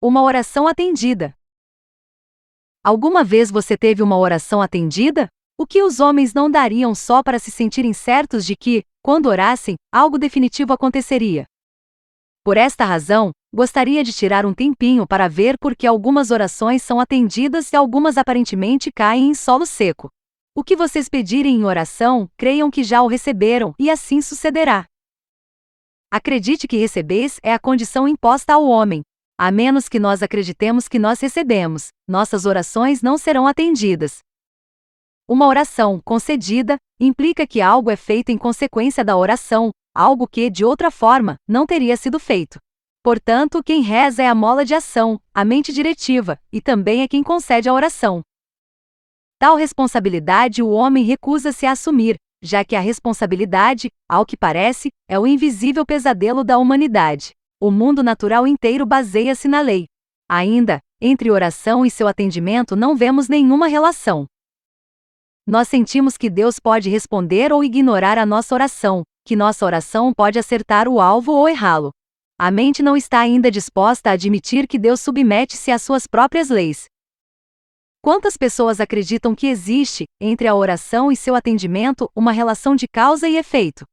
Uma oração atendida. Alguma vez você teve uma oração atendida? O que os homens não dariam só para se sentirem certos de que, quando orassem, algo definitivo aconteceria? Por esta razão, gostaria de tirar um tempinho para ver por que algumas orações são atendidas e algumas aparentemente caem em solo seco. O que vocês pedirem em oração, creiam que já o receberam, e assim sucederá. Acredite que recebeis é a condição imposta ao homem. A menos que nós acreditemos que nós recebemos, nossas orações não serão atendidas. Uma oração concedida implica que algo é feito em consequência da oração, algo que, de outra forma, não teria sido feito. Portanto, quem reza é a mola de ação, a mente diretiva, e também é quem concede a oração. Tal responsabilidade o homem recusa-se a assumir, já que a responsabilidade, ao que parece, é o invisível pesadelo da humanidade. O mundo natural inteiro baseia-se na lei. Ainda, entre oração e seu atendimento não vemos nenhuma relação. Nós sentimos que Deus pode responder ou ignorar a nossa oração, que nossa oração pode acertar o alvo ou errá-lo. A mente não está ainda disposta a admitir que Deus submete-se às suas próprias leis. Quantas pessoas acreditam que existe, entre a oração e seu atendimento, uma relação de causa e efeito?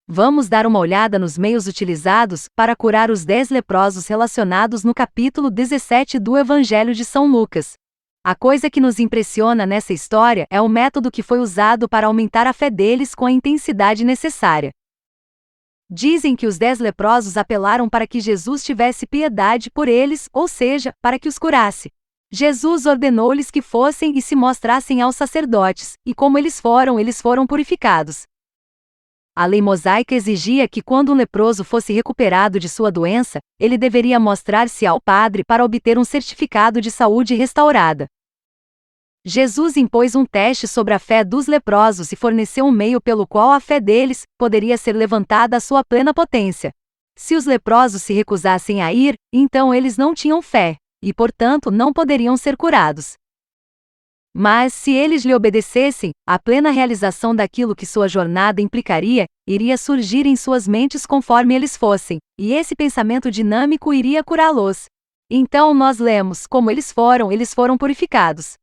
Vamos dar uma olhada nos meios utilizados para curar os 10 leprosos relacionados no capítulo 17 do Evangelho de São Lucas. A coisa que nos impressiona nessa história é o método que foi usado para aumentar a fé deles com a intensidade necessária. Dizem que os 10 leprosos apelaram para que Jesus tivesse piedade por eles, ou seja, para que os curasse. Jesus ordenou-lhes que fossem e se mostrassem aos sacerdotes, e como eles foram purificados. A lei mosaica exigia que quando um leproso fosse recuperado de sua doença, ele deveria mostrar-se ao padre para obter um certificado de saúde restaurada. Jesus impôs um teste sobre a fé dos leprosos e forneceu um meio pelo qual a fé deles poderia ser levantada à sua plena potência. Se os leprosos se recusassem a ir, então eles não tinham fé, e portanto não poderiam ser curados. Mas, se eles lhe obedecessem, a plena realização daquilo que sua jornada implicaria, iria surgir em suas mentes conforme eles fossem, e esse pensamento dinâmico iria curá-los. Então nós lemos, como eles foram purificados.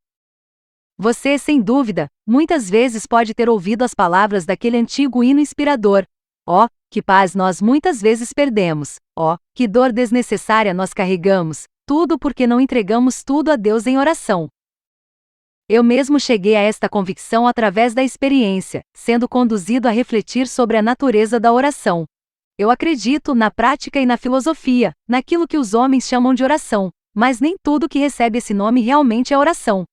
Você, sem dúvida, muitas vezes pode ter ouvido as palavras daquele antigo hino inspirador. Oh, que paz nós muitas vezes perdemos! Oh, que dor desnecessária nós carregamos! Tudo porque não entregamos tudo a Deus em oração. Eu mesmo cheguei a esta convicção através da experiência, sendo conduzido a refletir sobre a natureza da oração. Eu acredito na prática e na filosofia, naquilo que os homens chamam de oração, mas nem tudo que recebe esse nome realmente é oração.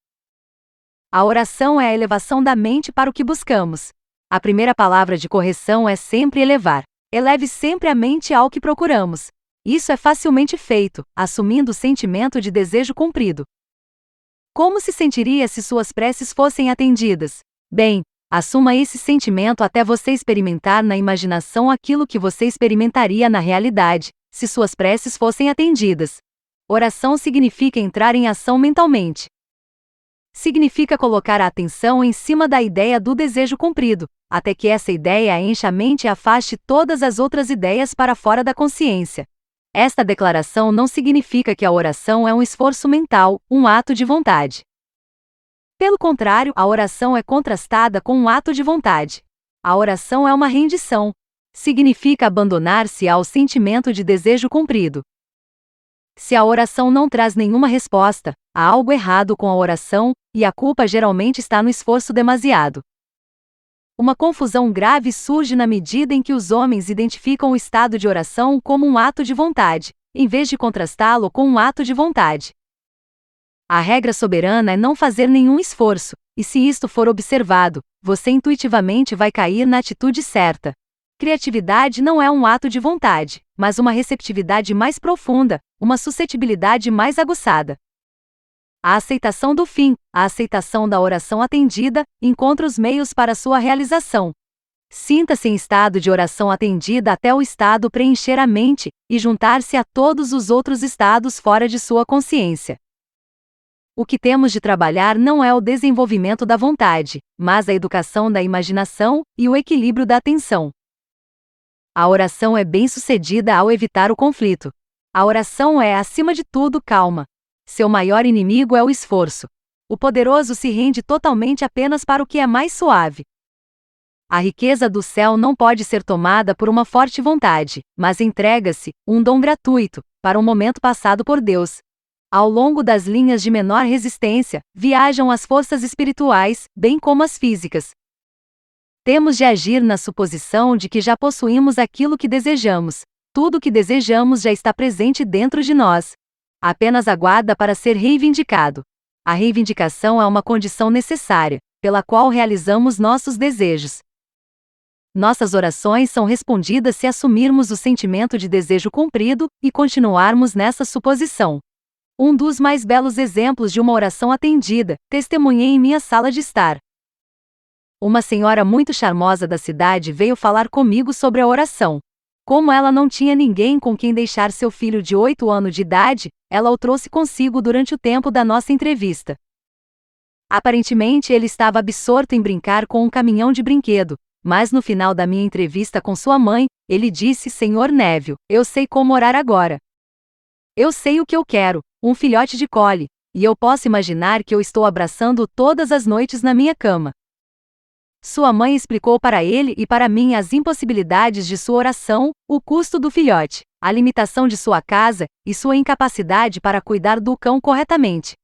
A oração é a elevação da mente para o que buscamos. A primeira palavra de correção é sempre elevar. Eleve sempre a mente ao que procuramos. Isso é facilmente feito, assumindo o sentimento de desejo cumprido. Como se sentiria se suas preces fossem atendidas? Bem, assuma esse sentimento até você experimentar na imaginação aquilo que você experimentaria na realidade, se suas preces fossem atendidas. Oração significa entrar em ação mentalmente. Significa colocar a atenção em cima da ideia do desejo cumprido, até que essa ideia encha a mente e afaste todas as outras ideias para fora da consciência. Esta declaração não significa que a oração é um esforço mental, um ato de vontade. Pelo contrário, a oração é contrastada com um ato de vontade. A oração é uma rendição. Significa abandonar-se ao sentimento de desejo cumprido. Se a oração não traz nenhuma resposta, há algo errado com a oração, e a culpa geralmente está no esforço demasiado. Uma confusão grave surge na medida em que os homens identificam o estado de oração como um ato de vontade, em vez de contrastá-lo com um ato de vontade. A regra soberana é não fazer nenhum esforço, e se isto for observado, você intuitivamente vai cair na atitude certa. Criatividade não é um ato de vontade, mas uma receptividade mais profunda, uma suscetibilidade mais aguçada. A aceitação do fim, a aceitação da oração atendida, encontra os meios para sua realização. Sinta-se em estado de oração atendida até o estado preencher a mente, e juntar-se a todos os outros estados fora de sua consciência. O que temos de trabalhar não é o desenvolvimento da vontade, mas a educação da imaginação e o equilíbrio da atenção. A oração é bem-sucedida ao evitar o conflito. A oração é, acima de tudo, calma. Seu maior inimigo é o esforço. O poderoso se rende totalmente apenas para o que é mais suave. A riqueza do céu não pode ser tomada por uma forte vontade, mas entrega-se, um dom gratuito, para um momento passado por Deus. Ao longo das linhas de menor resistência, viajam as forças espirituais, bem como as físicas. Temos de agir na suposição de que já possuímos aquilo que desejamos. Tudo o que desejamos já está presente dentro de nós. Apenas aguarda para ser reivindicado. A reivindicação é uma condição necessária, pela qual realizamos nossos desejos. Nossas orações são respondidas se assumirmos o sentimento de desejo cumprido e continuarmos nessa suposição. Um dos mais belos exemplos de uma oração atendida, testemunhei em minha sala de estar. Uma senhora muito charmosa da cidade veio falar comigo sobre a oração. Como ela não tinha ninguém com quem deixar seu filho de 8 anos de idade, ela o trouxe consigo durante o tempo da nossa entrevista. Aparentemente ele estava absorto em brincar com um caminhão de brinquedo, mas no final da minha entrevista com sua mãe, ele disse: Senhor Neville, eu sei como orar agora. Eu sei o que eu quero, um filhote de Collie, e eu posso imaginar que eu estou abraçando-o todas as noites na minha cama. Sua mãe explicou para ele e para mim as impossibilidades de sua oração, o custo do filhote, a limitação de sua casa, e sua incapacidade para cuidar do cão corretamente.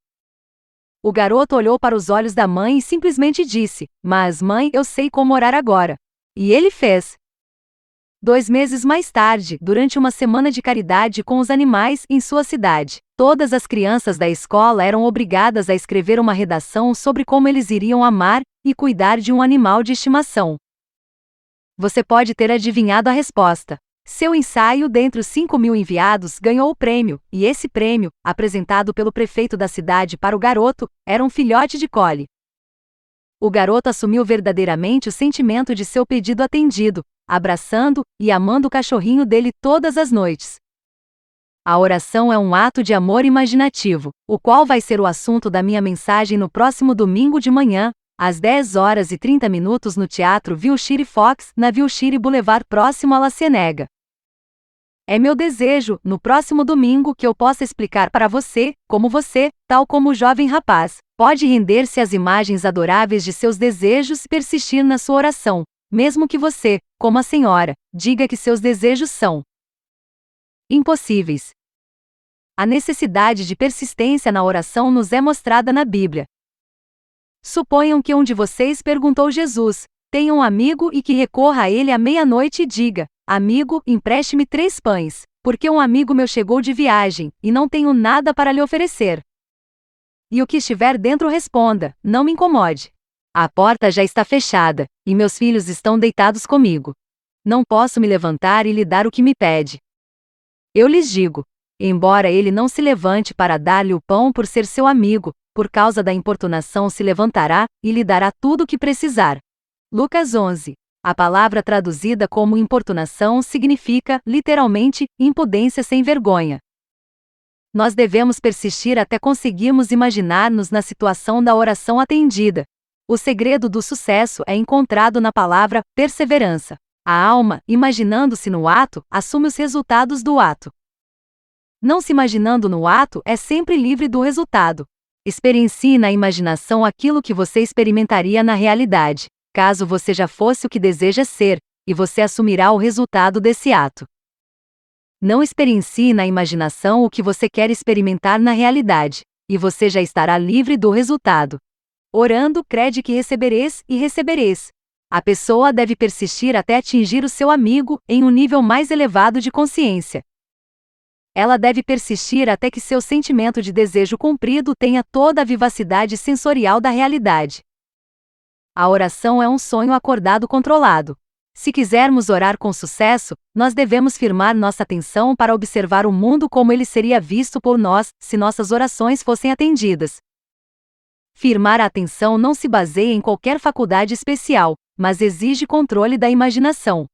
O garoto olhou para os olhos da mãe e simplesmente disse: Mas mãe, eu sei como orar agora. E ele fez. 2 meses mais tarde, durante uma semana de caridade com os animais em sua cidade, todas as crianças da escola eram obrigadas a escrever uma redação sobre como eles iriam amar e cuidar de um animal de estimação. Você pode ter adivinhado a resposta. Seu ensaio, dentre os 5.000 enviados, ganhou o prêmio, e esse prêmio, apresentado pelo prefeito da cidade para o garoto, era um filhote de Collie. O garoto assumiu verdadeiramente o sentimento de seu pedido atendido, abraçando e amando o cachorrinho dele todas as noites. A oração é um ato de amor imaginativo, o qual vai ser o assunto da minha mensagem no próximo domingo de manhã, às 10h30 no Teatro Wilshire Fox, na Wilshire Boulevard, próximo a La Cienega. É meu desejo, no próximo domingo, que eu possa explicar para você, como você, tal como o jovem rapaz, pode render-se às imagens adoráveis de seus desejos e persistir na sua oração, mesmo que você, como a senhora, diga que seus desejos são impossíveis. A necessidade de persistência na oração nos é mostrada na Bíblia. Suponham que um de vocês perguntou Jesus: tenha um amigo e que recorra a ele à meia-noite e diga: amigo, empreste-me 3 pães, porque um amigo meu chegou de viagem, e não tenho nada para lhe oferecer. E o que estiver dentro responda: não me incomode. A porta já está fechada, e meus filhos estão deitados comigo. Não posso me levantar e lhe dar o que me pede. Eu lhes digo: embora ele não se levante para dar-lhe o pão por ser seu amigo, por causa da importunação se levantará, e lhe dará tudo o que precisar. Lucas 11. A palavra traduzida como importunação significa, literalmente, impudência sem vergonha. Nós devemos persistir até conseguirmos imaginar-nos na situação da oração atendida. O segredo do sucesso é encontrado na palavra perseverança. A alma, imaginando-se no ato, assume os resultados do ato. Não se imaginando no ato, é sempre livre do resultado. Experiencie na imaginação aquilo que você experimentaria na realidade, caso você já fosse o que deseja ser, e você assumirá o resultado desse ato. Não experiencie na imaginação o que você quer experimentar na realidade, e você já estará livre do resultado. Orando, crede que recebereis e recebereis. A pessoa deve persistir até atingir o seu amigo em um nível mais elevado de consciência. Ela deve persistir até que seu sentimento de desejo cumprido tenha toda a vivacidade sensorial da realidade. A oração é um sonho acordado controlado. Se quisermos orar com sucesso, nós devemos firmar nossa atenção para observar o mundo como ele seria visto por nós, se nossas orações fossem atendidas. Firmar a atenção não se baseia em qualquer faculdade especial, mas exige controle da imaginação.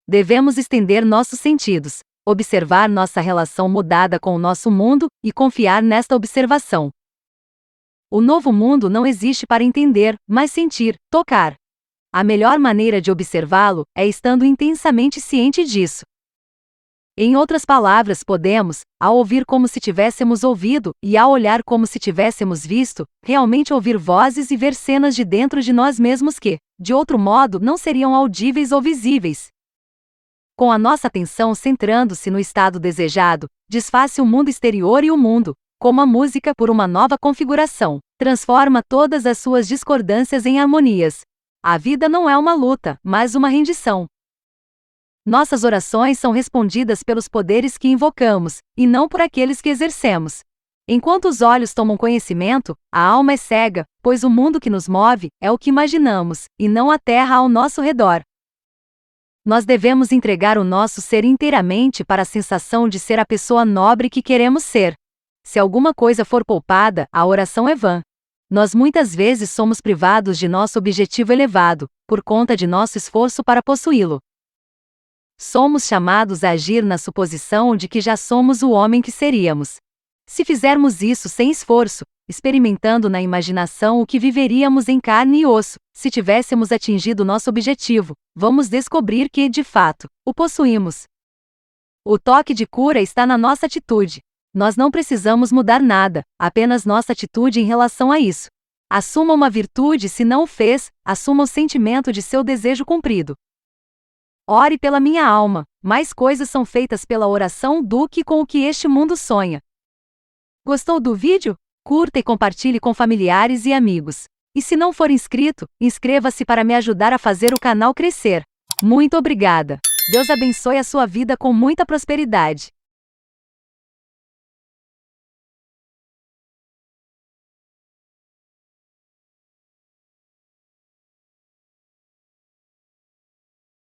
Devemos estender nossos sentidos, observar nossa relação mudada com o nosso mundo e confiar nesta observação. O novo mundo não existe para entender, mas sentir, tocar. A melhor maneira de observá-lo é estando intensamente ciente disso. Em outras palavras, podemos, ao ouvir como se tivéssemos ouvido, e ao olhar como se tivéssemos visto, realmente ouvir vozes e ver cenas de dentro de nós mesmos que, de outro modo, não seriam audíveis ou visíveis. Com a nossa atenção centrando-se no estado desejado, desfaz-se o mundo exterior e o mundo, como a música por uma nova configuração, transforma todas as suas discordâncias em harmonias. A vida não é uma luta, mas uma rendição. Nossas orações são respondidas pelos poderes que invocamos, e não por aqueles que exercemos. Enquanto os olhos tomam conhecimento, a alma é cega, pois o mundo que nos move é o que imaginamos, e não a terra ao nosso redor. Nós devemos entregar o nosso ser inteiramente para a sensação de ser a pessoa nobre que queremos ser. Se alguma coisa for poupada, a oração é vã. Nós muitas vezes somos privados de nosso objetivo elevado, por conta de nosso esforço para possuí-lo. Somos chamados a agir na suposição de que já somos o homem que seríamos. Se fizermos isso sem esforço, experimentando na imaginação o que viveríamos em carne e osso, se tivéssemos atingido nosso objetivo, vamos descobrir que, de fato, o possuímos. O toque de cura está na nossa atitude. Nós não precisamos mudar nada, apenas nossa atitude em relação a isso. Assuma uma virtude se não o fez, assuma o sentimento de seu desejo cumprido. Ore pela minha alma, mais coisas são feitas pela oração do que com o que este mundo sonha. Gostou do vídeo? Curta e compartilhe com familiares e amigos. E se não for inscrito, inscreva-se para me ajudar a fazer o canal crescer. Muito obrigada. Deus abençoe a sua vida com muita prosperidade.